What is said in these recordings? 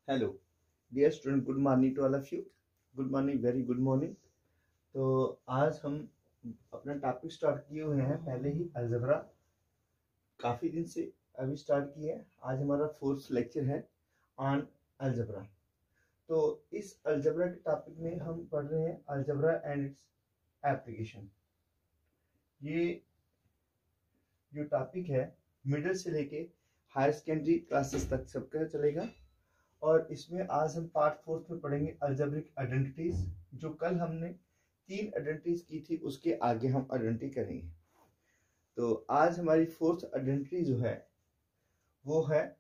Hello dear student, good morning to all of you. Good morning, very good morning. तो आज हम अपना topic start किए हुए हैं पहले ही, अलजेब्रा। काफ़ी दिन से अभी स्टार्ट किए हैं। आज हमारा फोर्थ लेक्चर है ऑन अलजेब्रा। तो इस अलजेब्रा के टॉपिक में हम पढ़ रहे हैं अलजेब्रा एंड इट्स एप्लीकेशन। ये जो टॉपिक है मिडिल से लेके हायर सेकेंडरी क्लासेस तक सबका चलेगा। और इसमें आज हम पार्ट फोर्थ में पढ़ेंगे अलजेब्रिक आइडेंटिटीज। जो कल हमने 3 आइडेंटिटीज की थी उसके आगे हम आइडेंटिटी करेंगे। तो आज हमारी फोर्थ आइडेंटिटी जो है वो है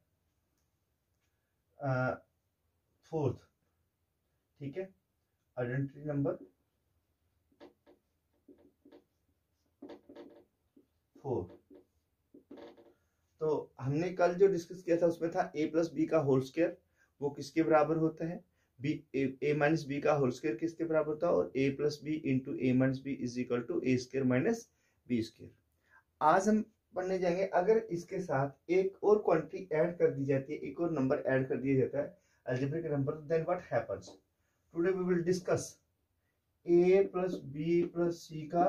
फोर्थ। ठीक है, आइडेंटिटी नंबर 4। तो हमने कल जो डिस्कस किया था उसमें था a प्लस बी का होल स्क्वायर, वो किसके बराबर होता है? बी ए माइनस बी का होल स्क्वायर किसके बराबर होता है? और a plus B into A minus B is equal to A square minus B square. आज हम पढ़ने जाएंगे, अगर इसके साथ एक और क्वांटिटी ऐड कर दी जाती है, एक और नंबर ऐड कर दिया जाता है algebraic number, then what happens. Today we will discuss a plus B plus C का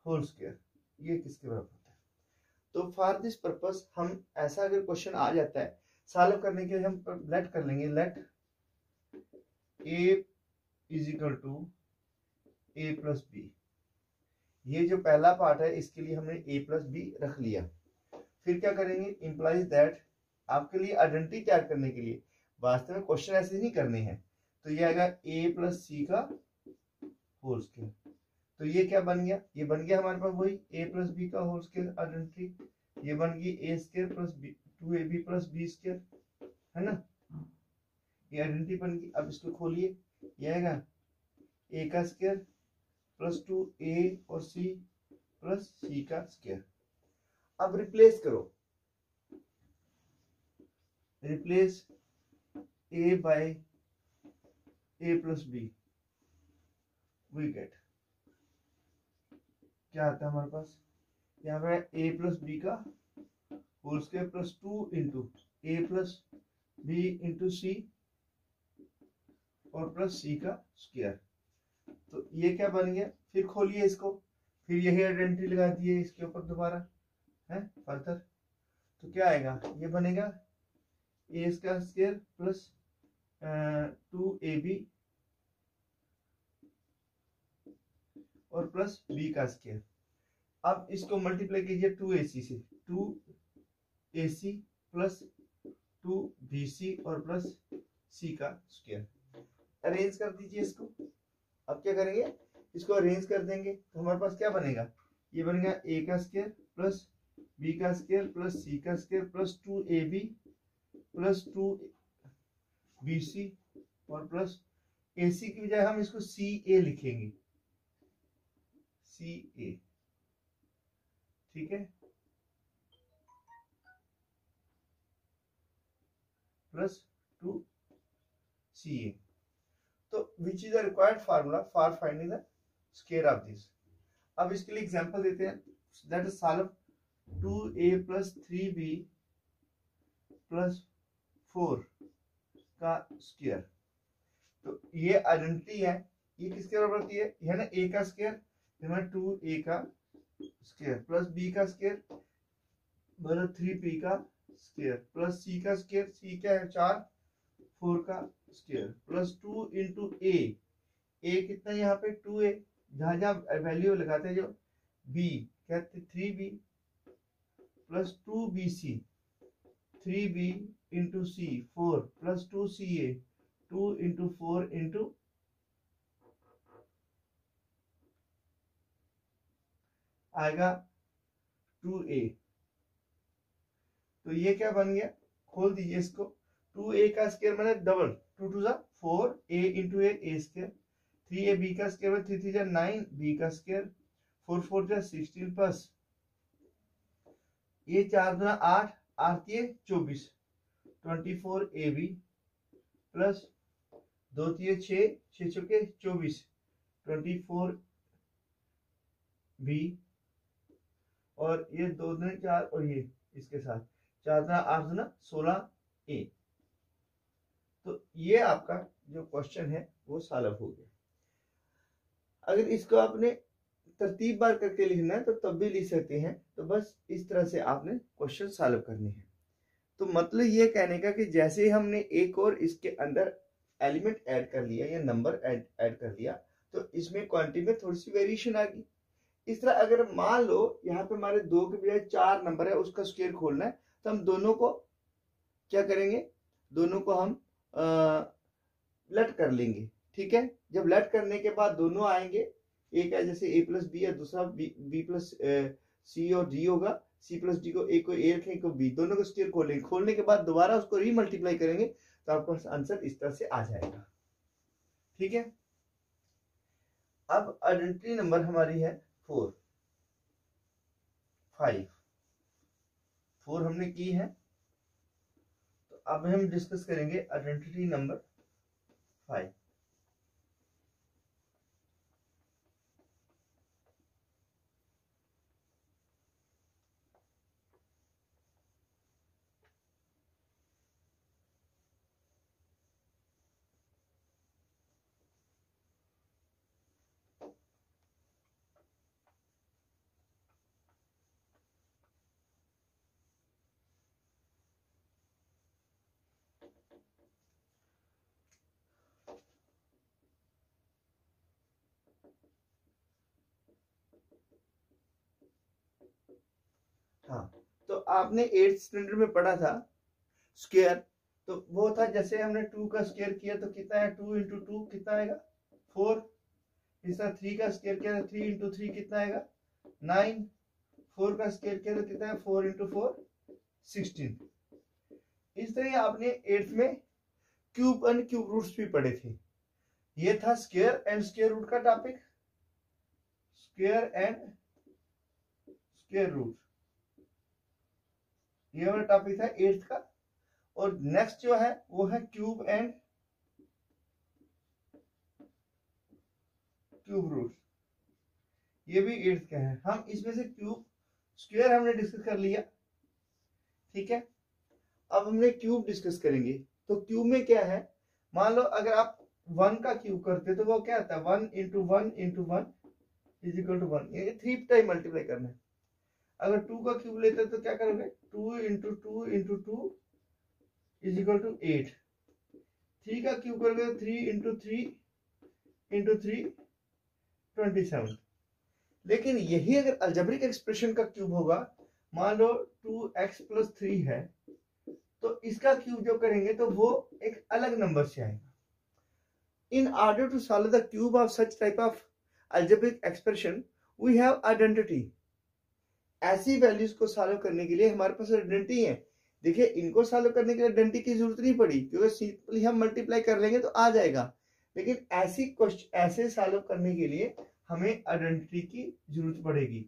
होल स्क्वायर, ये किसके बराबर होता है? तो फॉर दिस पर्पस हम ऐसा अगर क्वेश्चन आ जाता है सॉल्व करने के लिए हम लेट कर लेंगे, let a is equal to a plus B. ये जो पहला पार्ट है इसके लिए हमने a प्लस बी रख लिया। फिर क्या करेंगे, इंप्लाइज दैट। आपके लिए आइडेंटिटी तैयार करने के लिए वास्तव में क्वेश्चन ऐसे नहीं करने हैं। तो ये आएगा a प्लस सी का होल स्क्वायर। तो ये क्या बन गया? ये बन गया हमारे पास वही a प्लस बी का होल स्क्वायर आइडेंटिटी। ये बन गई a square plus 2ab plus B square, है ना? ये आइडेंटिटी बन गई। अब इसको खोलिए, ये आएगा a का स्क्वायर प्लस 2a और c प्लस c का स्क्वायर। अब रिप्लेस करो, replace a by a plus B, we get क्या आता है हमारे पास? यहाँ पे a प्लस बी का whole square plus 2 into A plus B into C और प्लस सी का स्क्वायर। तो ये क्या बन गया? फिर खोलिए इसको, फिर यही आइडेंटिटी लगा दिए इसके ऊपर दोबारा, है फर्दर। तो क्या आएगा? ये बनेगा ए का स्क्वायर प्लस 2ab और प्लस बी का स्क्वायर। अब इसको मल्टीप्लाई कीजिए 2ac से, 2ac प्लस 2bc और प्लस c का स्क्वायर। अरेंज कर दीजिए इसको। अब क्या करेंगे, इसको अरेंज कर देंगे तो हमारे पास क्या बनेगा? ये बनेगा a का स्क्वायर प्लस b का स्क्वायर प्लस c का square plus 2ab plus 2bc और प्लस ac की बजाय हम इसको ca लिखेंगे, ca। ठीक है, प्लस 2ca। तो विच is the required formula for finding the square of this. अब इसके लिए एग्जांपल देते हैं, that is solve 2a plus 3b plus 4 का स्क्वायर। तो ये आइडेंटिटी है, ये किसके बराबर होती है? यह ना a का स्क्वायर, 2a का स्क्वायर प्लस b का स्क्वायर मतलब 3b का स्क्वायर प्लस c का स्क्वायर, c क्या है 4, 4 का स्क्वायर प्लस 2 इंटू a कितना यहाँ पे 2a, जहां जहां वैल्यू लगाते हैं जो b कहते 3b plus 2bc, 3b into c 4 plus 2ca, 2 into 4 into आएगा 2a। तो ये क्या बन गया? खोल दीजिए इसको, 2a का स्क्वायर मैंने double 2 to 4 a into a square, 3ab का स्क्वायर 3 3 9 b का स्क्वायर, 4 4 16 प्लस ये 4 दूना 8 8 24 24ab प्लस 2 3 6 6 चौके 24 24b और ये 2 दूना 4 और ये इसके साथ 4 दूना 8 दूना 16a। तो ये आपका जो क्वेश्चन है वो सॉल्व हो गया। अगर इसको आपने तरतीब बार करके लिखना है तो तब भी लिख सकते हैं। तो बस इस तरह से आपने क्वेश्चन सॉल्व करने हैं। तो मतलब ये कहने का कि जैसे हमने एक और इसके अंदर एलिमेंट ऐड कर लिया या नंबर ऐड कर लिया तो इसमें क्वांटिटी में थोड़ी सी वेरिएशन आ गई। इस तरह अगर मान लो यहाँ पे हमारे 2 के बजाय 4 नंबर है, उसका स्क्वायर खोलना है, तो हम दोनों को क्या करेंगे, दोनों को हम लट कर लेंगे। ठीक है, जब लट करने के बाद दोनों आएंगे, एक है जैसे a प्लस बी है, दूसरा b प्लस सी और d होगा, c प्लस d को एक को a रखें, एक को b, दोनों को स्क्वायर खोलेंगे। खोलने के बाद दोबारा उसको रीमल्टीप्लाई करेंगे तो आपका आंसर इस तरह से आ जाएगा। ठीक है, अब आइडेंटिटी नंबर हमारी है 4 5 4 हमने की है। तो अब हम डिस्कस करेंगे आइडेंटिटी नंबर 5। हाँ, तो आपने 8th स्टैंडर्ड में पढ़ा था स्क्वायर, तो वो था जैसे हमने 2 का स्क्वायर किया तो कितना है, 2 इंटू 2 कितना आएगा 4। इस तरह 3 का स्क्वायर किया तो 3 इंटू 3 कितना आएगा 9। 4 का स्क्वायर किया तो कितना है 4 इंटू 4 16। इस तरह आपने 8th में क्यूब एंड क्यूब रूट्स भी पढ़े थे। ये था स्क्वायर एंड स्क्वायर रूट का topic, square and square root, ये वाला टॉपिक था 8th का। और नेक्स्ट जो है वो है क्यूब एंड क्यूब रूट, ये भी 8th का है। हम इसमें से क्यूब स्क्वायर हमने डिस्कस कर लिया। ठीक है, अब हमने क्यूब डिस्कस करेंगे। तो क्यूब में क्या है, मान लो अगर आप 1 का क्यूब करते तो वो क्या आता है 1 into 1 into 1 is equal to 1, ये 3 टाइम मल्टीप्लाई करना है। अगर 2 का क्यूब लेते तो क्या करोगे 2 into 2 into 2 is equal to 8। 3 का क्यूब करोगे 3 इंटू 3 इंटू 3 27। लेकिन यही अगर अलजेब्रिक एक्सप्रेशन का क्यूब होगा, मान लो 2x प्लस 3 है, तो इसका क्यूब जो करेंगे तो वो एक अलग नंबर से आएगा। In order to solve the cube of such type of algebraic expression we have identity. ऐसी वैल्यूज को सॉल्व करने के लिए हमारे पास आइडेंटिटी है। देखिए, इनको सॉल्व करने के लिए आइडेंटिटी की जरूरत नहीं पड़ी, क्योंकि सिंपली हम मल्टीप्लाई कर लेंगे तो आ जाएगा। लेकिन ऐसे सॉल्व करने के लिए हमें आइडेंटिटी की जरूरत पड़ेगी।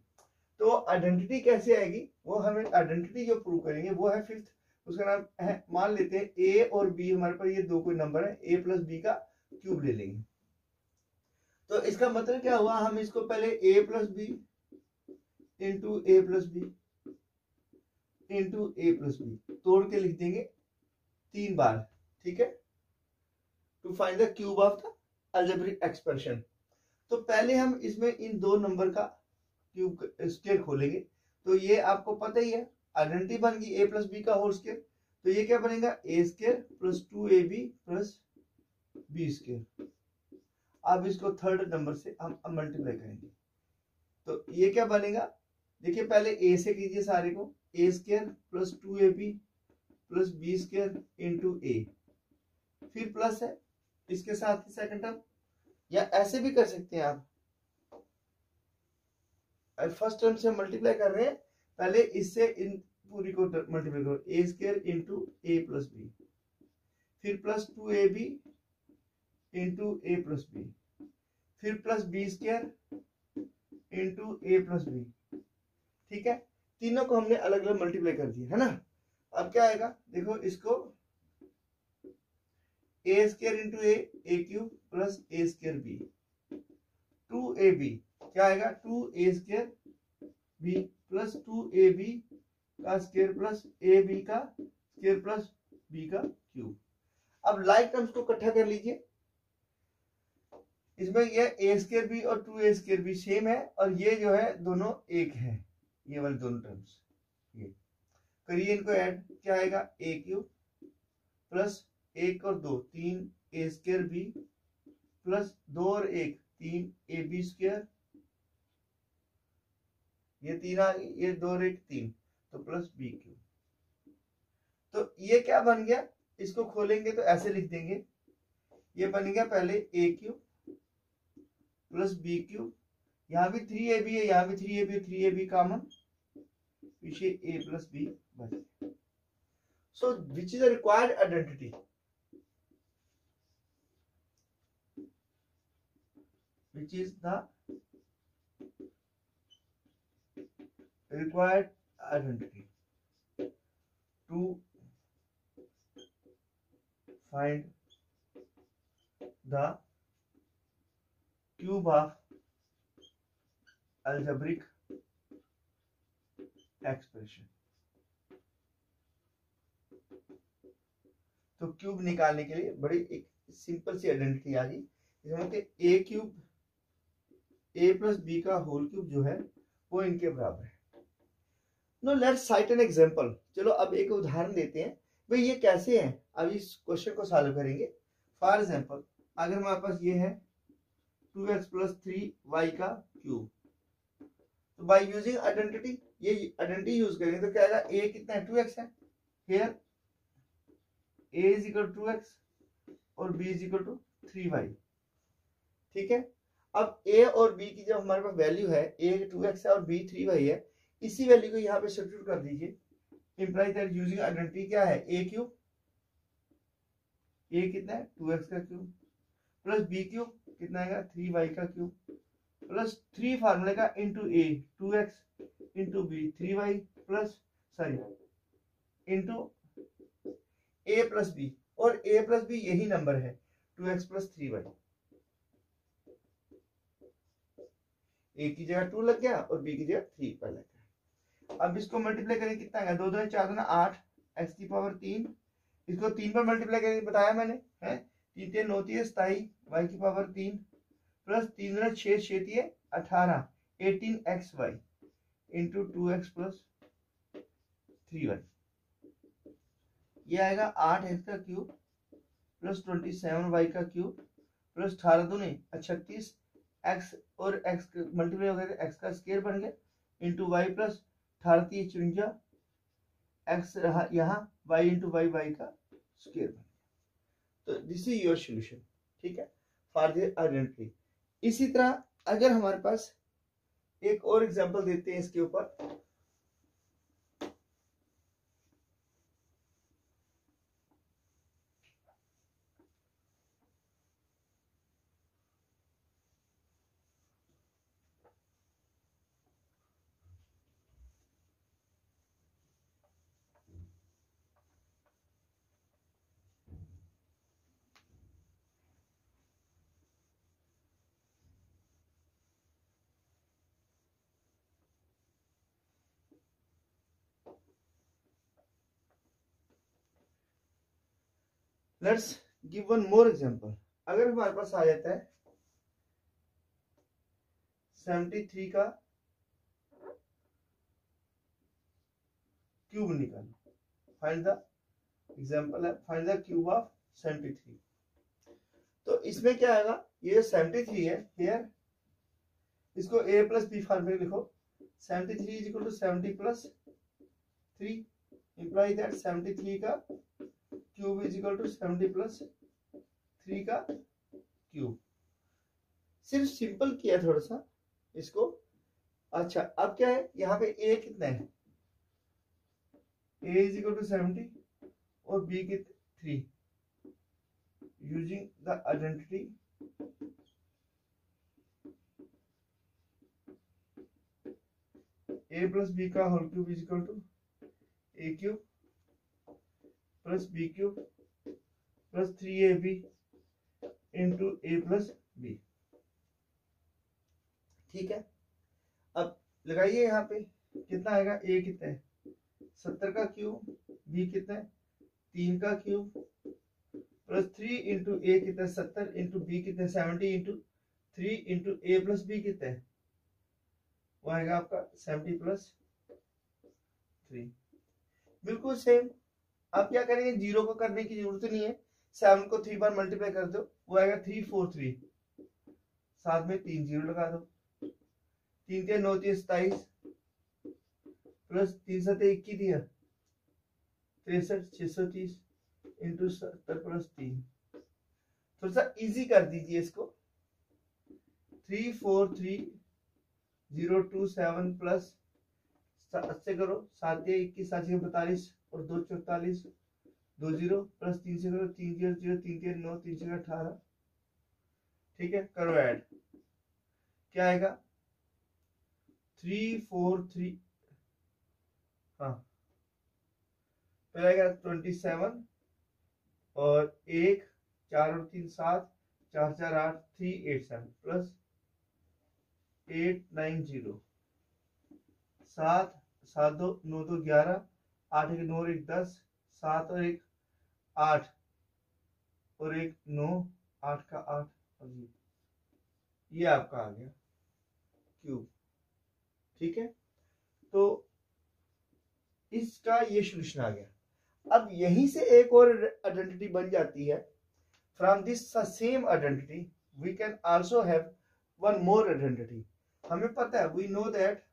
तो आइडेंटिटी कैसे आएगी, वो हमें आइडेंटिटी जो प्रूव करेंगे वो है 5th, उसका नाम है, मान लेते हैं ए और बी, हमारे पास ये दो कोई नंबर है, ए प्लस बी का क्यूब ले लेंगे। तो इसका मतलब क्या हुआ, हम इसको पहले A plus B into A plus B into A plus B तोड़ के लिख देंगे 3 बार। ठीक है, to find the cube of the algebraic expression. तो पहले हम इसमें इन दो नंबर का क्यूब स्क्वायर खोलेंगे। तो ये आपको पता ही है, आइडेंटिटी बन गई ए प्लस बी का होल स्क्वायर। तो ये क्या बनेगा A square plus 2ab plus B square. अब इसको थर्ड नंबर से हम मल्टीप्लाई करेंगे तो ये क्या बनेगा, देखिए पहले ए से कीजिए सारे को, A square plus 2ab plus B square into A, फिर प्लस है इसके साथ ही सेकंड टर्म, या ऐसे भी कर सकते हैं आप। फर्स्ट टर्म से मल्टीप्लाई कर रहे हैं, पहले इससे इन पूरी को मल्टीप्लाई करो, ए square into A plus B, फिर plus 2ab into A plus B, फिर plus B square into A plus B. ठीक है, तीनों को हमने अलग अलग मल्टीप्लाई कर दिया है ना। अब क्या आएगा, देखो इसको A square into A cube plus A square B, 2ab क्या आएगा 2a square B plus 2ab का स्क्वायर प्लस ab का स्क्वायर प्लस b का क्यूब। अब लाइक टर्म्स को इकट्ठा कर लीजिए, इसमें ये ए स्क्वायर बी और 2a स्क्वायर बी सेम है, और ये जो है दोनों एक है, ये वाले दोनों टर्म्स। ये करिए इनको ऐड, क्या आएगा ए क्यूब प्लस 1 और 2 3 a स्क्वायर बी प्लस 2 और 1 3 ab स्क्वायर, ये 3 आ गई, ये 2 और 1 3, तो प्लस बी क्यूब। तो ये क्या बन गया, इसको खोलेंगे तो ऐसे लिख देंगे, ये बन गया पहले ए क्यूब प्लस बी क्यूब, यहाँ भी 3ab है, यहाँ भी 3ab कॉमन, पीछे a प्लस बी बच गया। So which is the required identity, which is the required identity to find the cube of algebraic expression। तो क्यूब निकालने के लिए बड़ी एक सिंपल सी आइडेंटिटी आ गई, इसमें कि A cube A plus B का होल क्यूब जो है वो इनके बराबर है। No let's cite an example, चलो अब एक उदाहरण देते हैं भाई ये कैसे है, अब इस क्वेश्चन को सॉल्व करेंगे। फॉर एग्जांपल अगर हमारे पास ये है 2x प्लस 3y का क्यूब, तो बाय यूजिंग आइडेंटिटी, ये आइडेंटिटी यूज करेंगे तो क्या आएगा, a कितना है 2x है, here a is equal to 2x और b is equal to 3y। ठीक है, अब a और b की जब हमारे पास वैल्यू है, a 2x है और b 3y है, इसी वैल्यू को यहाँ पे सब्स्टिट्यूट कर दीजिए, इंप्लाई दैट यूजिंग आइडेंटिटी क्या है a क्यूब, a कितना है 2x का क्यूब प्लस b क्यूब कितना आएगा 3y का क्यूब प्लस 3 फार्मूले का into a 2x into b 3y plus sorry into a plus b, और a प्लस b यही नंबर है 2x प्लस 3y, a की जगह 2 लग गया और b की जगह 3 पर लग गया। अब इसको मल्टीप्लाई करें कितना आएगा, 2 2 4 2 8 x की पावर 3, इसको 3 पर मल्टीप्लाई करें बताया मैंने है, 3 3 9 3 27 y की power 3 plus 3 2 6 6 3 18 18xy into 2x plus 3y, ये आएगा 8x का क्यूब प्लस 27y का क्यूब प्लस 18 दूनी 36 x और x मल्टीप्लाई हो गया x का स्क्वायर बन गया इंटू y प्लस 18 54 x रहा यहाँ y इंटू y का स्क्वायर बन गया। तो दिस इज योर सॉल्यूशन, ठीक है, फॉर द आइडेंटिटी। इसी तरह अगर हमारे पास एक और एग्जांपल देते हैं इसके ऊपर, let's give one more example. अगर हमारे पास आ जाता है 73 का क्यूब निकालो, फाइंड द एग्जांपल है फाइंड द क्यूब ऑफ 73। तो इसमें क्या आएगा, ये 73 है हियर, इसको a प्लस बी फॉर्मूले लिखो, 73 is equal to 70 plus 3, imply that 73 का cube is equal to 70 plus 3 का क्यूब। सिर्फ सिंपल किया थोड़ा सा इसको। अच्छा अब क्या है, यहाँ पे a कितना है, a इज इक्वल टू 70 और b कितना 3, using the identity a plus b का whole cube is equal to a cube plus B cube plus 3ab into a plus B. ठीक है, अब लगाइए यहाँ पे कितना आएगा, a कितना है 70 का क्यूब, b कितना है 3 का क्यूब प्लस 3 इंटू ए कितना 70 इंटू बी कितने 70 into 3 into A plus B कितने वो आएगा आपका 70 प्लस 3। बिल्कुल सेम। आप क्या करेंगे, जीरो को करने की जरूरत नहीं है, 7 को 3 बार मल्टीप्लाई कर दो, वो आएगा 343, साथ में 3 जीरो लगा दो, 3 के 9 27 प्लस 3 7 21 दिया 63 630 इंटू 70 प्लस 3। थोड़ा सा इजी कर दीजिए इसको, 343,027 प्लस 7 से करो, 7 या 21 7 के 42 और 2 44 2 जीरो प्लस 3 से करो 3 0 0 3 के 9 3 से 18। ठीक है, करो ऐड, क्या आएगा 343, हाँ पहले आएगा 27 और 1 4 और 3 7 4 4 8 387 प्लस 890 7 7 2 9 2 11 8 1 9 और 1 10 7 और 1 8 और 1 9 8 का 8 और ये आपका आ गया क्यूब। ठीक है, तो इसका ये सॉल्यूशन आ गया। अब यहीं से एक और आइडेंटिटी बन जाती है। From this same identity we can also have one more identity. हमें पता है, we know that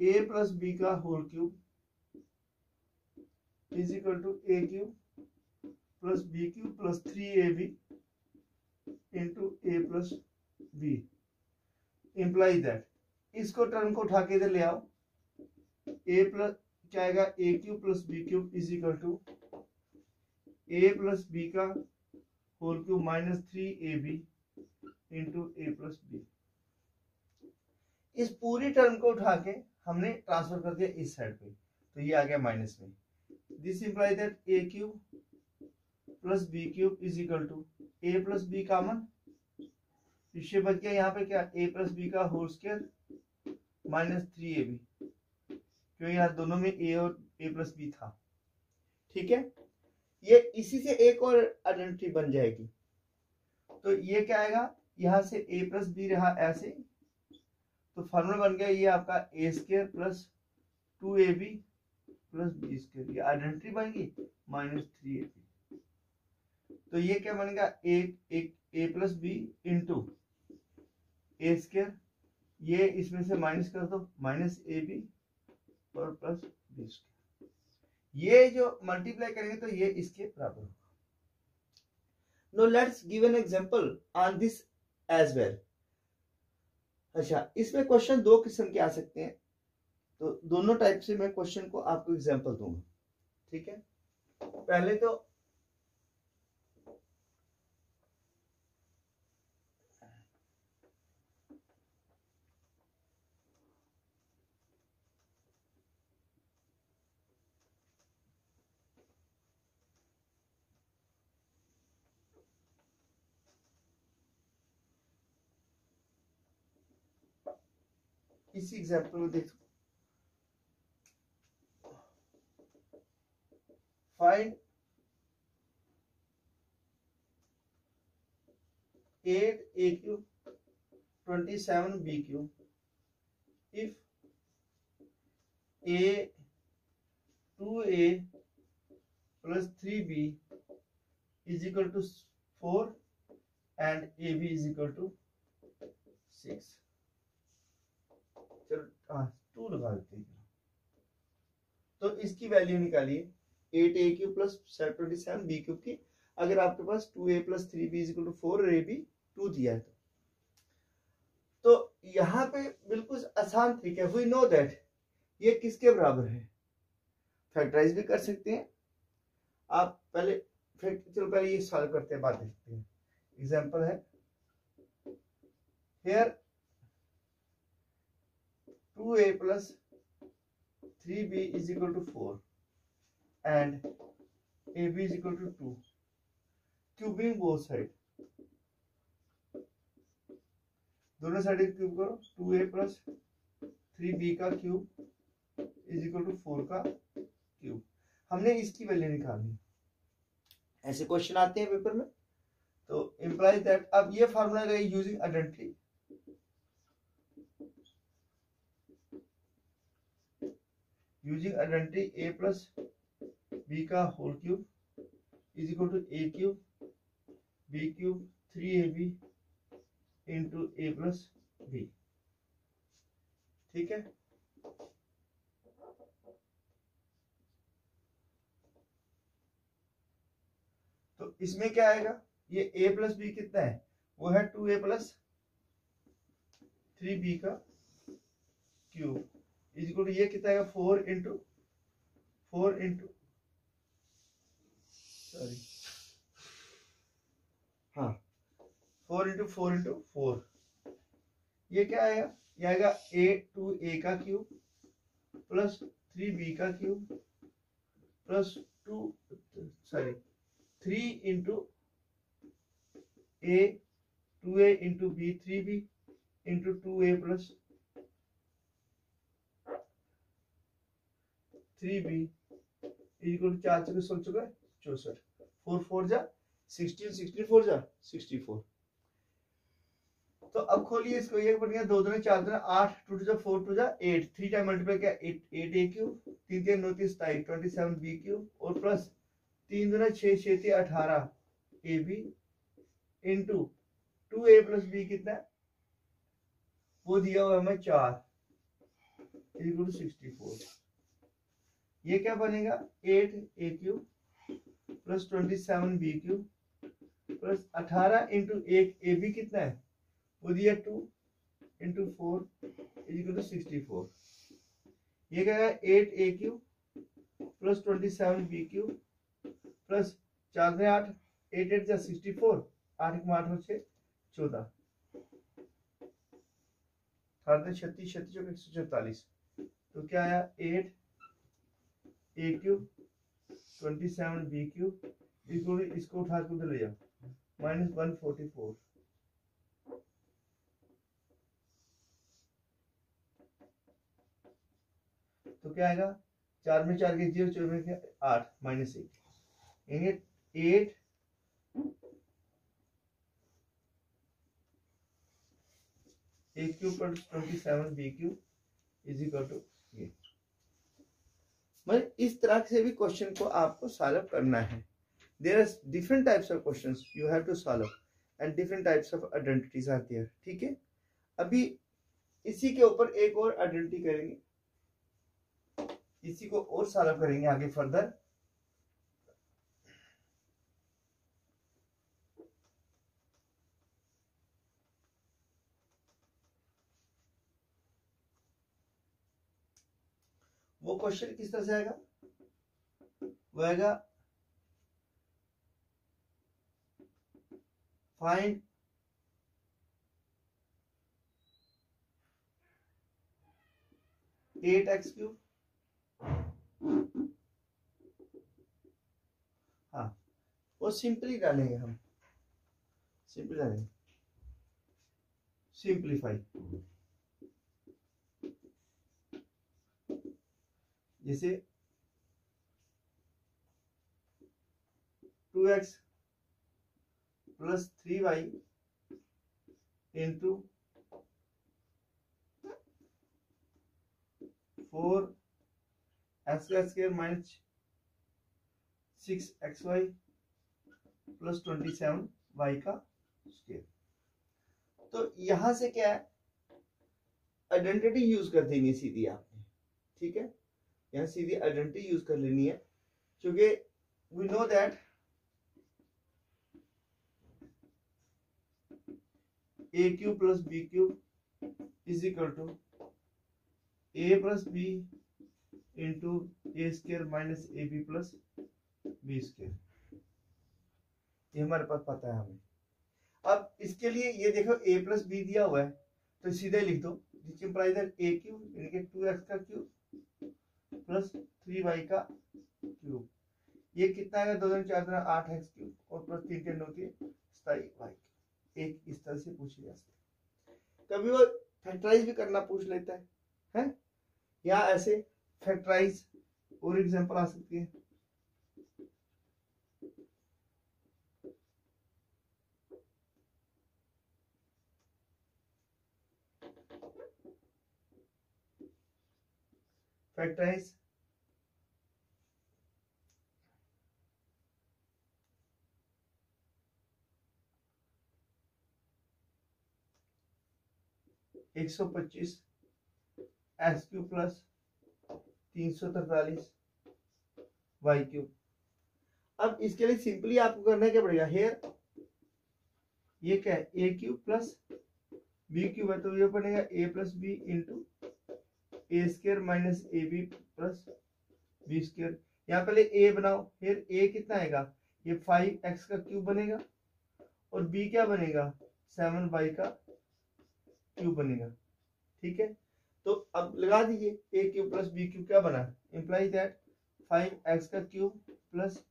a plus B का whole cube is equal to A cube plus B cube plus 3ab into A plus B. Imply that, इसको term को उठा के इधर ले आओ, ए प्लस क्या आएगा A cube plus B cube is equal to A plus B का whole cube minus 3ab into A plus B. इस पूरी टर्म को उठा के हमने ट्रांसफर कर दिया इस साइड पे, तो ये आ गया माइनस में। This imply that A cube plus B cube is equal to A plus B common, इससे बच गया यहाँ पे क्या ए प्लस बी का होल स्क्वायर माइनस 3ab, क्योंकि यहाँ दोनों में ए और ए प्लस बी था। ठीक है, ये इसी से एक और आइडेंटिटी बन जाएगी। तो ये क्या आएगा, यहाँ से ए प्लस बी रहा ऐसे, तो फॉर्मूला बन गया ये आपका A square plus 2ab plus B square, ये आइडेंटिटी बन गई माइनस 3ab। तो ये क्या बनेगा A plus B into A square, ये इसमें से माइनस कर दो माइनस ए बी और प्लस बी स्क्वायर। ये जो मल्टीप्लाई करेंगे तो ये इसके बराबर होगा। No let's give an example on this as well. अच्छा, इसमें क्वेश्चन दो किस्म के आ सकते हैं, तो दोनों टाइप से मैं क्वेश्चन को आपको एग्जांपल दूंगा। ठीक है, पहले तो इसी एग्जांपल में देखो, find 8a cube 27b cube if a 2a plus 3b is equal to 4 and ab is equal to 6। चलो हाँ 2 लगा देते हैं। तो इसकी वैल्यू निकालिए 8a cube plus 27b cube की, अगर आपके पास 2a plus 3b is equal to 4 और ab 2 दिया है तो यहाँ पे बिल्कुल आसान तरीका है। वी नो दैट ये किसके बराबर है, फैक्टराइज भी कर सकते हैं आप। पहले चलो पहले ये सॉल्व करते हैं, बाद देखते हैं। एग्जांपल है here 2a plus 3b is equal to 4 and ab is equal to 2, cubing both side, दोनों साइड क्यूब करो, 2a plus 3b का क्यूब इज इक्वल टू 4 का क्यूब। हमने इसकी वैल्यू निकालनी। ऐसे क्वेश्चन आते हैं पेपर में। तो इम्प्लाइज दैट, अब ये फार्मूला है using identity, using identity a plus b का whole cube is equal to a cube b cube 3ab into a plus b। ठीक है, तो इसमें क्या आएगा, ये a प्लस बी कितना है, वो है 2a प्लस 3b का क्यूब इज इक्वल टू ये कितना आएगा 4 इंटू सॉरी हाँ 4 इंटू 4, ये क्या आएगा, ये आएगा a का क्यूब प्लस 3b का cube plus 3 into a 2a into b 3b into 2a plus 3b equal 4 से 16 64, 4 4 जा 16, 64 जा 64। तो अब खोलिए इसको, ये बन गया 2 2 4 2 8, 2 2 4 2 जा 8, 3 टाइम मल्टीप्लाई किया 8 a क्यूब 3 3 9 30 27 b क्यूब और plus 3 2 6 6 3 18 ab into 2a plus b कितना है, वो दिया हुआ हमें 4 इक्वल टू 64। ये क्या बनेगा 8 a cube plus 27 b cube plus 18 into 1 A B कितना है, वो दिया 2 इंटू 4 इक्वल टू 64। ये क्या है 8 a cube plus 27 b cube plus 4 से 8 8 8 जा 64, 8 में 8 6 14, 36 36 144। तो क्या आया 8 a cube 27 b cube equal, इसको उठा के उधर ले जाओ -144। तो क्या आएगा 4 में 4 के 0, 4 में के 8 -1 यानी 8 a cube plus 27 b cube is equal to ये। मतलब इस तरह से भी क्वेश्चन को आपको सॉल्व करना है। There are different types of questions you have to solve and different types of identities are there. ठीक है, अभी इसी के ऊपर एक और आइडेंटिटी करेंगे, इसी को और सॉल्व करेंगे आगे फर्दर। वो क्वेश्चन किस तरह से आएगा, वो आएगा फाइंड एट एक्स क्यूब, हाँ वो सिंपली डालेंगे हम, सिंपली डालेंगे सिंप्लीफाई, जैसे 2x plus 3y into 4x का square minus 6xy plus 27y का स्क्वायर। तो यहां से क्या है आइडेंटिटी यूज कर देनी सीधी आपने। ठीक है, यहाँ सीधी आइडेंटिटी यूज कर लेनी है, क्योंकि we know that a cube plus b cube is equal to a plus b into A square minus A B plus B square. ये हमारे पास पता है हमें। अब इसके लिए ये देखो a प्लस बी दिया हुआ है, तो सीधे लिख दो which implies that a cube यानी कि 2x का क्यूब प्लस 3y का क्यूब, ये कितना आएगा 2 2 4 2 8x क्यूब और प्लस 3 3 9 27y। एक इस तरह से पूछी जा सकती है। कभी वो फैक्टराइज भी करना पूछ लेता है? या ऐसे फैक्टराइज और एग्जांपल आ सकती है। फैक्टराइज एक सौ 25 x cube plus 343 y cube. अब इसके लिए सिंपली आपको करना क्या पड़ेगा, हेयर ये क्या है A cube plus B cube है, तो ये बनेगा A plus B into A square minus A B plus B square. यहाँ पहले ए बनाओ, फिर ए कितना आएगा, ये 5x का क्यूब बनेगा और b क्या बनेगा 7y का क्यूब बनेगा। ठीक है, तो अब लगा दीजिए ए क्यूब प्लस बी क्यूब क्या बना, इंप्लाई दैट 5x का क्यूब प्लस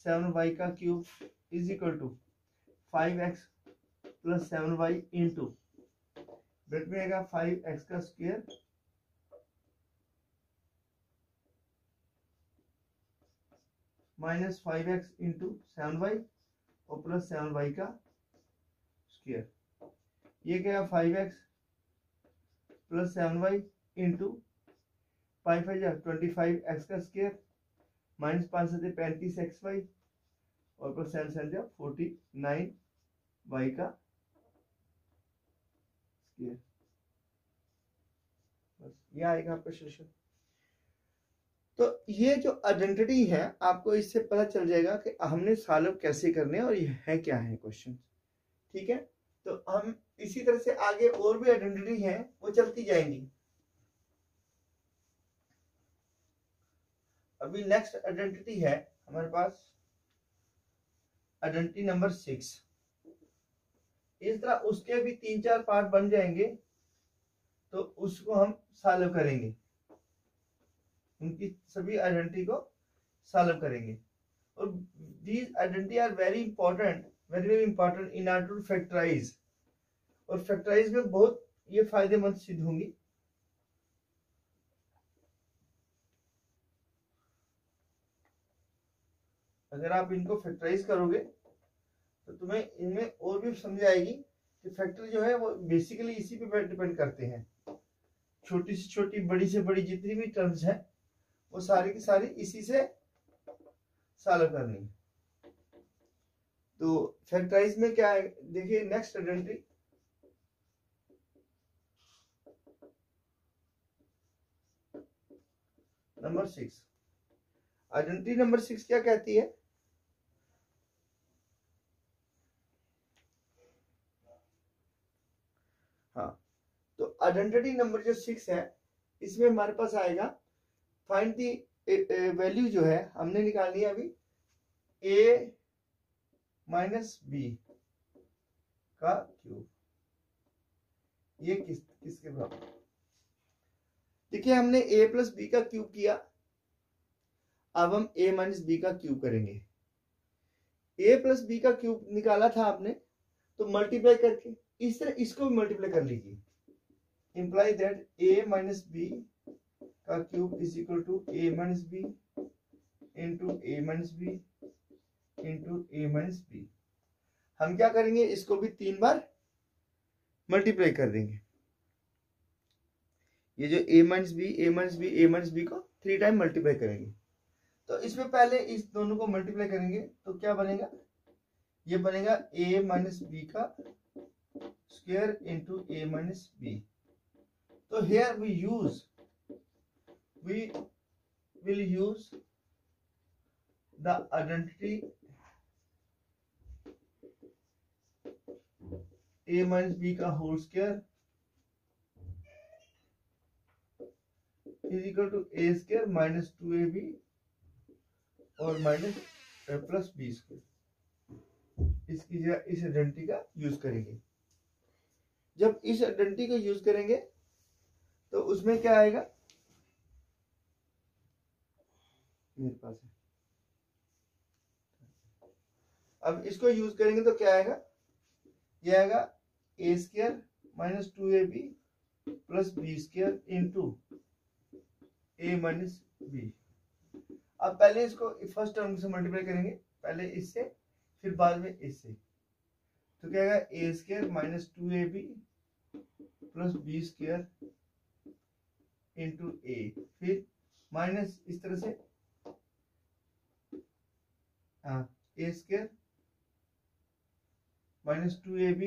7y का cube is equal to 5x plus 7y into bracket में आएगा 5x का square minus 5x into 7y और प्लस 7y का स्क्वायर। ये क्या है 5x plus 7y into 5 25x का स्क्वायर माइनस 5 35xy और प्लस 7 49y का स्क्वायर। बस ये आएगा आपका सोल्यूशन। तो ये जो आइडेंटिटी है आपको इससे पता चल जाएगा कि हमने सॉल्व कैसे करने और ये है क्या है क्वेश्चन। ठीक है, तो हम इसी तरह से आगे और भी आइडेंटिटी है वो चलती जाएंगी। अभी नेक्स्ट आइडेंटिटी है हमारे पास आइडेंटिटी नंबर 6। इस तरह उसके भी 3-4 पार्ट बन जाएंगे तो उसको हम सॉल्व करेंगे, उनकी सभी आइडेंटिटी को सॉल्व करेंगे। और these identity are very important, very important in order to factorize. और फैक्टराइज में बहुत ये फायदेमंद सिद्ध होंगी। अगर आप इनको फैक्टराइज करोगे तो तुम्हें इनमें और भी समझ आएगी कि फैक्टर जो है वो बेसिकली इसी पे डिपेंड करते हैं। छोटी से छोटी बड़ी से बड़ी जितनी भी टर्म्स है वो सारी की सारी इसी से सॉल्व करनी। तो फैक्टराइज में क्या है देखिए, next identity number 6। Identity number 6 क्या कहती है, हाँ तो आइडेंटिटी नंबर जो 6 है इसमें हमारे पास आएगा फाइंड दी वैल्यू जो है हमने निकालनी है अभी a माइनस बी का क्यूब। ये किसके बराबर, देखिए हमने a प्लस बी का क्यूब किया, अब हम a माइनस बी का क्यूब करेंगे। a प्लस बी का क्यूब निकाला था आपने तो मल्टीप्लाई करके इस तरह इसको भी मल्टीप्लाई कर लीजिए, imply that a minus B का cube is equal to a minus B into a minus B into a minus B. हम क्या करेंगे, इसको भी 3 बार मल्टीप्लाई कर देंगे। ये जो a minus b a minus b a minus b को 3 टाइम मल्टीप्लाई करेंगे। तो इसमें पहले इस दोनों को मल्टीप्लाई करेंगे तो क्या बनेगा, ये बनेगा a माइनस बी का square into a minus B. तो here we will use the identity a minus b का whole square is equal to a square minus 2ab और माइनस प्लस बी स्क्वायर। इसकी जगह इस आइडेंटिटी का use करेंगे। जब इस आइडेंटिटी का यूज करेंगे तो उसमें क्या आएगा, मेरे पास है, अब इसको यूज करेंगे तो क्या आएगा, ये आएगा a square minus 2ab plus B square into a minus B. अब पहले इसको फर्स्ट टर्म से मल्टीप्लाई करेंगे, पहले इससे फिर बाद में इससे, तो क्या आएगा a square minus 2ab plus B square into a, फिर माइनस इस तरह से A square minus 2ab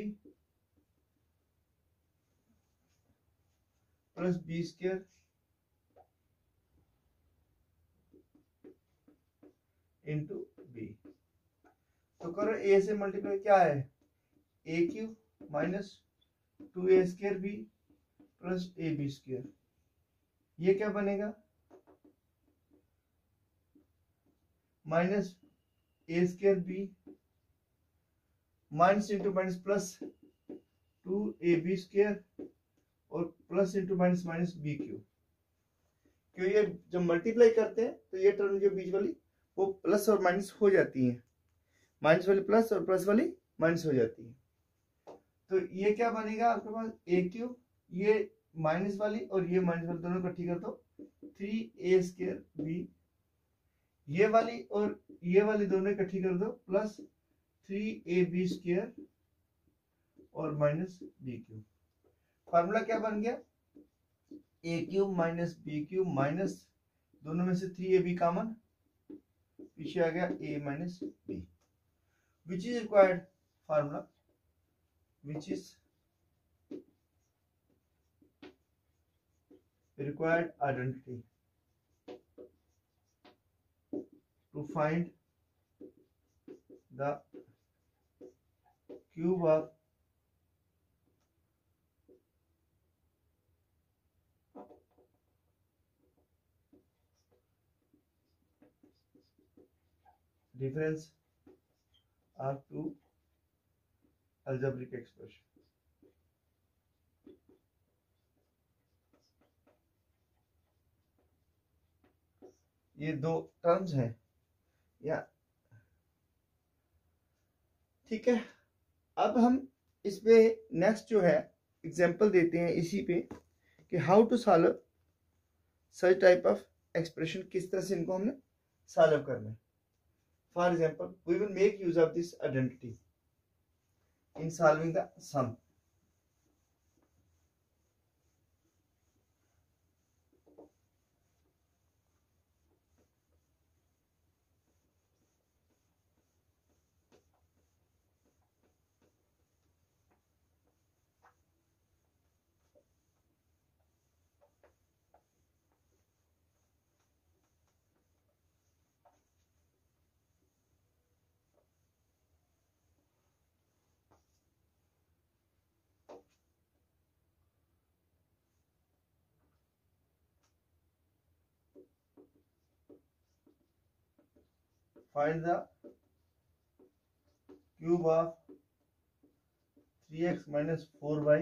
plus B square into B. तो करो ए से मल्टीप्लाई क्या है, A cube minus 2a square B plus A B square. ये क्या बनेगा, माइनस ए square B minus into minus plus 2ab square और plus into minus minus B cube. क्यों, ये जब मल्टीप्लाई करते हैं तो ये टर्म जो बीच वाली वो प्लस और माइनस हो जाती है, माइनस वाली प्लस और प्लस वाली माइनस हो जाती है। तो ये क्या बनेगा आपके पास, ए क्यूब, ये माइनस वाली और ये माइनस वाली दोनों इकट्ठी कर दो 3a स्क्वायर बी, ये वाली और ये वाली दोनों इकट्ठी कर दो प्लस 3ab स्क्वायर और माइनस बी क्यूब। फार्मूला क्या बन गया, A cube minus B cube minus दोनों में से 3ab कॉमन, पीछे आ गया a minus B, which is required formula, which is required identity to find the cube of difference of two algebraic expression। ये दो टर्म्स हैं या ठीक है। अब हम इस पे नेक्स्ट जो है एग्जांपल देते हैं इसी पे कि how to solve such type of expression, किस तरह से इनको हमने सॉल्व करना है। For example we will make use of this identity in solving the sum. Find the cube of 3x minus 4y.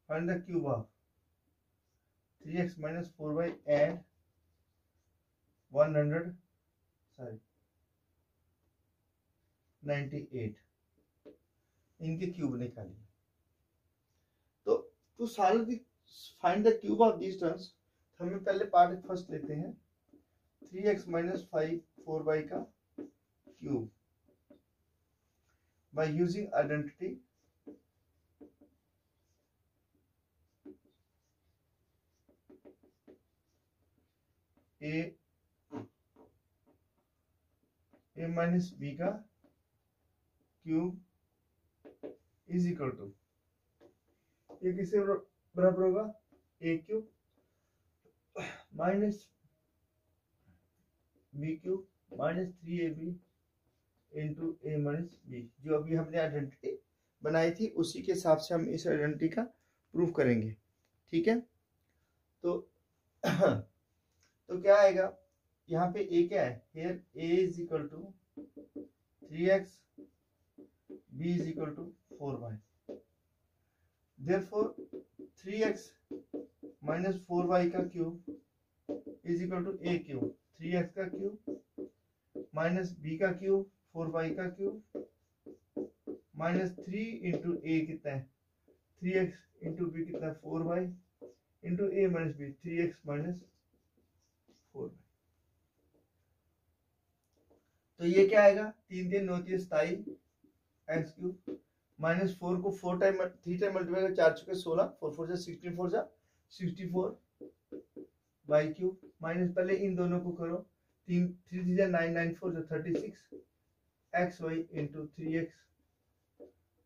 Find the cube of 3x minus 4y and 98 इनके cube निकालिए। तो to solve the find the cube of these terms हमें पहले part first लेते हैं 3x minus 4y का cube by using identity a minus b का cube is equal to, ये किससे बराबर होगा, a cube minus B cube minus 3ab into a minus बी। जो अभी हमने आइडेंटिटी बनाई थी उसी के हिसाब से हम इस आइडेंटिटी का प्रूफ करेंगे। ठीक है, तो तो क्या आएगा यहाँ पे a क्या है, here a is equal to 3x b is equal to 4y। Therefore 3x minus 4y का cube is equal to a cube 3x का क्यूब माइनस b का क्यूब 4y का क्यूब माइनस 3 इंटू a कितना है 3x into b कितना है 4y into a minus b 3x minus 4y। तो ये क्या आएगा 3 3 9 3 27 एक्स क्यूब माइनस 4 को 3 टाइम मल्टीप्लाई कर 4 चुके 16 4 4 जा 16 4 जा 64 वाई क्यूब माइनस, पहले इन दोनों को करो, 3 3 9 9 4 जो 36 x Y into 3x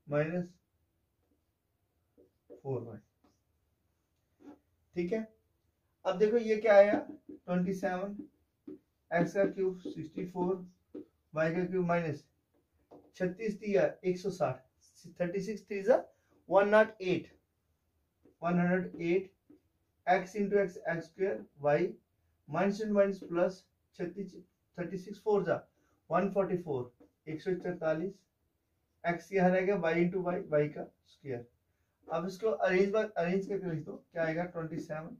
minus 4y। ठीक है, अब देखो ये क्या आया 27 एक्स का क्यूब 64 वाई का क्यूब माइनस 36 दिया 160 36 3 108 108 x into x x square y minus minus plus 36 4 144 144 x यहाँ रहेगा वाई इंटू वाई वाई का स्क्वायर। अब इसको अरेंज करके लिख दो, क्या आएगा 27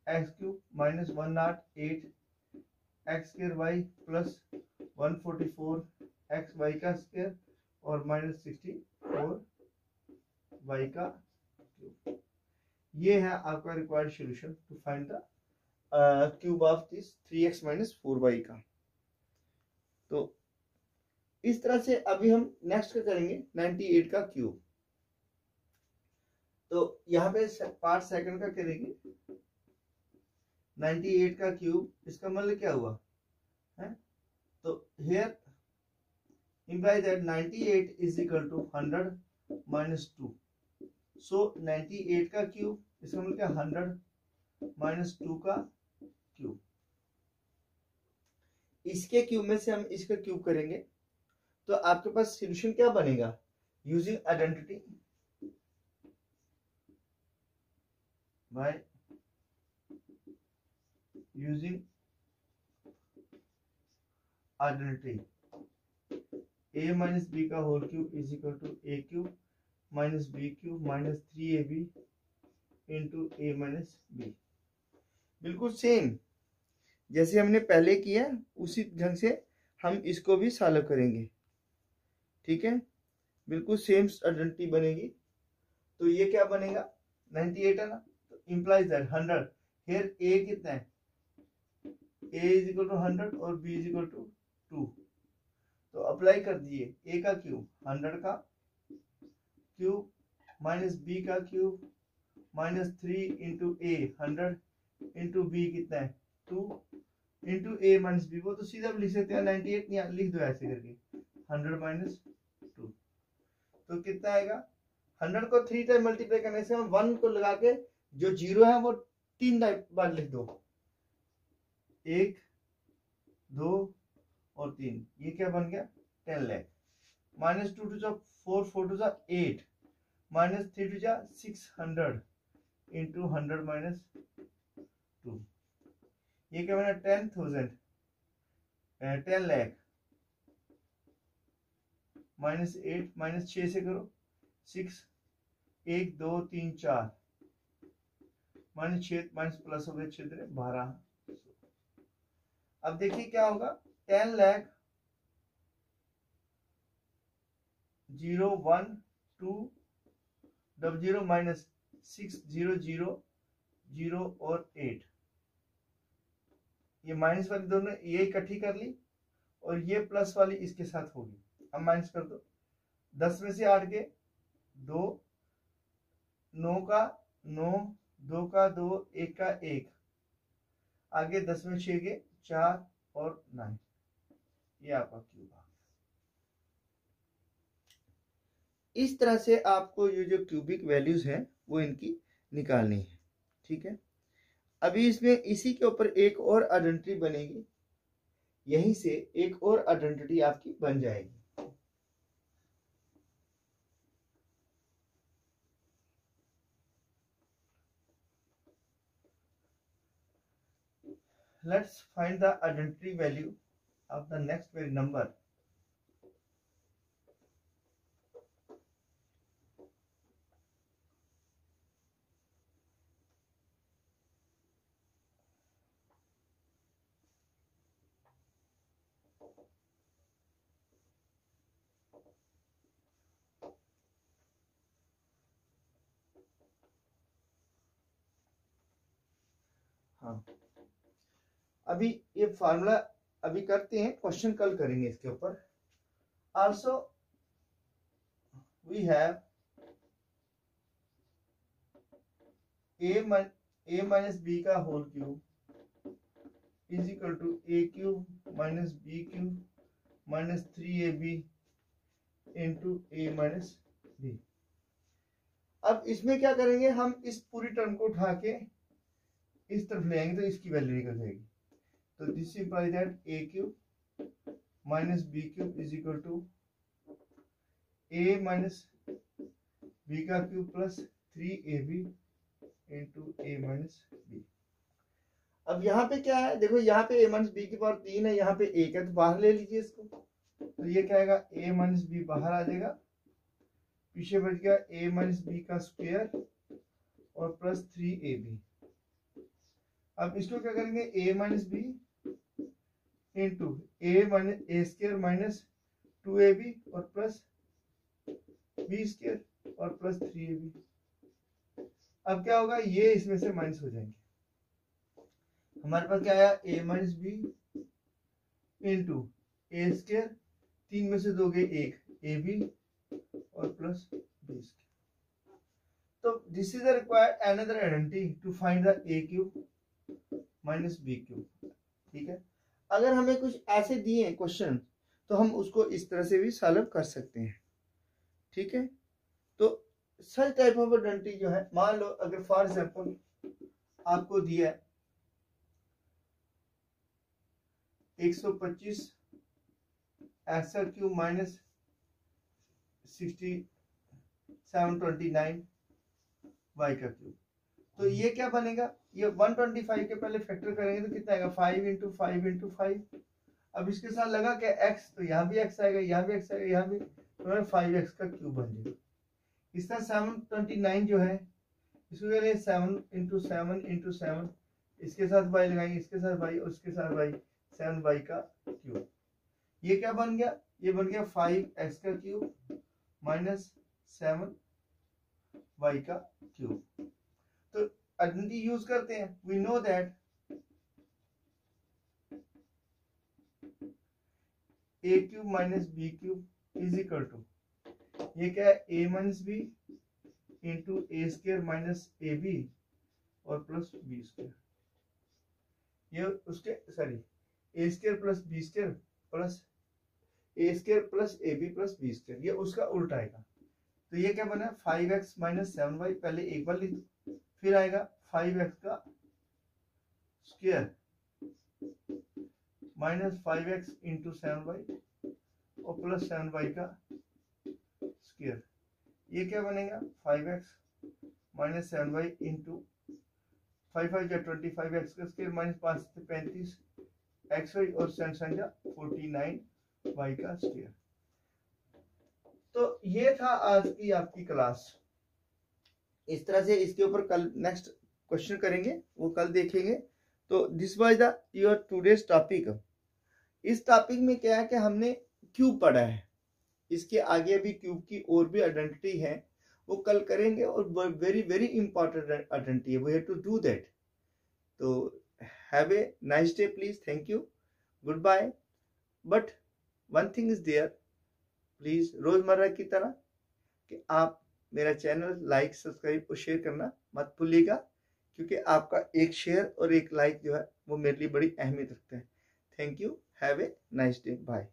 x cube minus 108 x square y plus 144 x y का स्क्वायर और माइनस 64 वाई का क्यूब। ये है आपका required solution to find the cube of this 3x minus 4y का। तो इस तरह से अभी हम नेक्स्ट का करेंगे 98 का क्यूब। तो यहाँ पे पार्ट सेकंड का करेंगे 98 का क्यूब, इसका मतलब क्या हुआ है, तो here imply that 98 is equal to 100 minus 2, so 98 का क्यूब, इसका मतलब क्या 100 minus 2 का क्यूब। इसके क्यूब में से हम इसका क्यूब करेंगे तो आपके पास सॉल्यूशन क्या बनेगा, using identity by using identity a minus b का whole cube is equal to a cube minus b cube minus 3ab into a minus b। बिल्कुल सेम जैसे हमने पहले किया उसी ढंग से हम इसको भी सॉल्व करेंगे। ठीक है, बिल्कुल सेम आइडेंटिटी बनेगी। तो ये क्या बनेगा 98 है ना, implies that 100 here a कितना है, a is equal to 100 और b is equal to 2, तो अप्लाई कर दिए a का क्यूब 100 का क्यूब माइनस b का cube minus 3 into a 100 into b कितना है 2 इंटू a माइनस b, वो तो सीधा लिख सकते हैं 98 नहीं लिख दो ऐसे करके 100 माइनस 2, तो कितना आएगा 100 को 3 टाइम मल्टीप्लाई करने से हम 1 को लगा के जो 0 है वो 3 बार लिख दो, 1 2 और 3, ये क्या बन गया 10 lakh minus 2 to 4 4 two 8 minus 3 two 600 into 100 minus 2, ये क्या बना 10,000 10 लाख माइनस 8 माइनस 6 से करो 6 1 2 3 4 माइनस 6 माइनस प्लस हो गया 6 12। अब देखिए क्या होगा 10 लाख 0 1 2 0 माइनस 6 0 0 0 और 8, ये माइनस वाली दोनों ये इकट्ठी कर ली और ये प्लस वाली इसके साथ होगी। अब माइनस कर दो 10 में से 8 के 2 9 का 9 2 का 2 1 का 1, आगे 10 में 6 के 4 और 9, ये आपका क्यूब आ गया। इस तरह से आपको ये जो क्यूबिक वैल्यूज हैं वो इनकी निकालनी है। ठीक है, अभी इसमें इसी के ऊपर एक और आइडेंटिटी बनेगी, यहीं से एक और आइडेंटिटी आपकी बन जाएगी। Let's find the identity value of the next very number. हाँ, अभी ये फार्मूला अभी करते हैं, क्वेश्चन कल करेंगे इसके ऊपर। Also we have A minus B का whole cube is equal to A cube minus B cube minus 3ab into A minus B. अब इसमें क्या करेंगे, हम इस पूरी टर्म को उठा के इस तरफ ले आएंगे तो इसकी वैल्यू निकल जाएगी। तो this implies that A cube minus B cube is equal to a minus B का क्यूब प्लस 3ab इंटू ए माइनस बी। अब यहाँ पे क्या है, देखो यहाँ पे a माइनस बी की पावर 3 है, यहाँ पे 1 है, तो बाहर ले लीजिए इसको। तो ये क्या आएगा, a माइनस बी बाहर आ जाएगा, पीछे बच गया a माइनस बी का स्क्वायर और प्लस 3ab। अब इसको क्या करेंगे, a minus B into A minus A square minus 2ab और प्लस बी स्क्वायर और प्लस 3ab। अब क्या होगा, ये इसमें से माइनस हो जाएंगे। हमारे पास क्या आया, a minus B into A square, 3 में से 2 गए 1 ab और प्लस बी स्क्वायर। तो this is required another identity to find the a cube minus B cube. ठीक है, अगर हमें कुछ ऐसे दिए क्वेश्चन तो हम उसको इस तरह से भी सॉल्व कर सकते हैं। ठीक है, तो सच टाइप ऑफ आइडेंटिटी जो है, मान लो अगर फॉर एग्जांपल आपको दिया है 125 एक्स का क्यूब माइनस 6729 वाई का क्यूब, तो ये क्या बनेगा, ये 125 के पहले फैक्टर करेंगे तो कितना आएगा, 5 इंटू 5 इंटू 5। अब इसके साथ लगा क्या x, तो यहाँ भी x आएगा, यहाँ भी x आएगा, यहाँ भी, तो 5x का क्यूब बन जाएगा। इस तरह 729 जो है इसको करें 7 इंटू 7 इंटू 7, इसके साथ y लगाएंगे, इसके साथ y और इसके साथ y, 7y का क्यूब। ये क्या बन गया, ये बन गया 5x का क्यूब माइनस 7y का क्यूब। तो आइडेंटिटी यूज करते हैं, we know that a cube minus B cube is equal to, ये क्या है, a minus B into A square minus A B और प्लस बी स्क्वायर। ये उसके sorry a square plus B square plus A square plus A B plus B square, ये उसका उल्टा आएगा। तो ये क्या बना, 5x माइनस 7y, पहले एक बार लिख दो, फिर आएगा 5x का square minus 5x into 7y और प्लस 7y का स्क्वायर। ये क्या बनेगा, 5x माइनस 7y इंटू 5 5 जा 25x का स्क्वायर माइनस 5 से 35 xy और 7 7 जा 49y का स्क्वायर। तो ये था आज की आपकी क्लास। इस तरह से इसके ऊपर कल नेक्स्ट क्वेश्चन करेंगे, वो कल देखेंगे। तो this was the your today's topic. इस टॉपिक में क्या है कि हमने क्यूब पढ़ा है, इसके आगे भी क्यूब की और भी आइडेंटिटी है, वो कल करेंगे और वेरी वेरी इंपॉर्टेंट आइडेंटिटी है, we have to do that. तो have a nice day please, thank you, goodbye. But one thing is there, please रोजमर्रा की तरह कि आप मेरा चैनल लाइक सब्सक्राइब और शेयर करना मत भूलिएगा, क्योंकि आपका एक शेयर और एक लाइक जो है वो मेरे लिए बड़ी अहमियत रखता है। Thank you, have a nice day, bye.